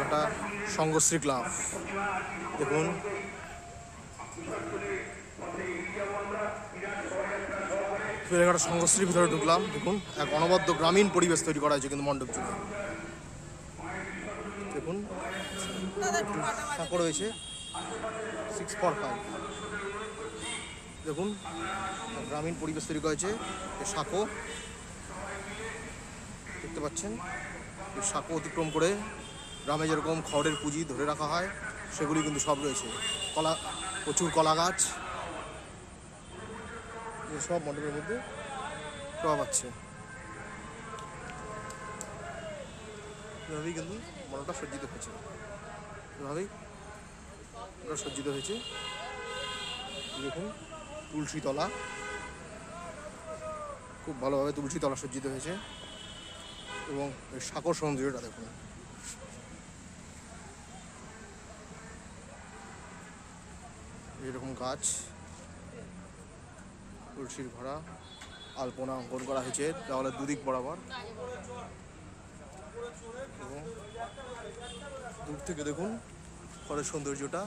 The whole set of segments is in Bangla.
একটা সঙ্গশ্রী ক্লাব। দেখুন একটা সঙ্গশ্রীর ভিতরে ঢুকলাম। দেখুন এক অনবদ্য গ্রামীণ পরিবেশ তৈরি করা হয়েছে কিন্তু মণ্ডপ জুড়ে। দেখুন সাঁকো রয়েছে 645। দেখুন গ্রামীণ পরিবেশ তৈরি করা হয়েছে। সাঁকো দেখতে পাচ্ছেন, এই সাঁকো অতিক্রম করে গ্রামে যেরকম খড়ের পুঁজি ধরে রাখা হয় সেগুলি কিন্তু সব রয়েছে। প্রচুর কলা গাছ সব মণ্ডপের মধ্যে পাওয়া যাচ্ছে। এভাবেই কিন্তু মণ্ডপটা সজ্জিত হয়েছে, এভাবেই ওটা সজ্জিত হয়েছে। দেখুন তুলসী তলা, খুব ভালোভাবে তুলসী তলা সজ্জিত হয়েছে এবং এই সাঁকোর সৌন্দর্যটা দেখুন। এরকম গাছ, তুলসীর ঘোড়া, আলপনা অঙ্কন করা হয়েছে দেওয়ালের দুদিক বরাবর। এবং দূর থেকে দেখুন ঘরের সৌন্দর্যটা।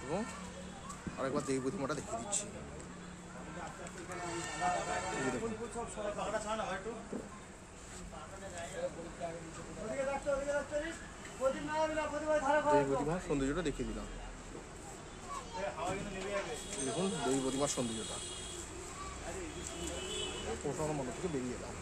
এবং আরেকবার দেবী প্রতিমাটা দেখিয়ে দিচ্ছি। দেবী প্রতিমার সৌন্দর্যটা দেখিয়ে দিলাম। দেখুন দেবী প্রতিমার সৌন্দর্যটা। মণ্ডপ থেকে বেরিয়ে এলাম।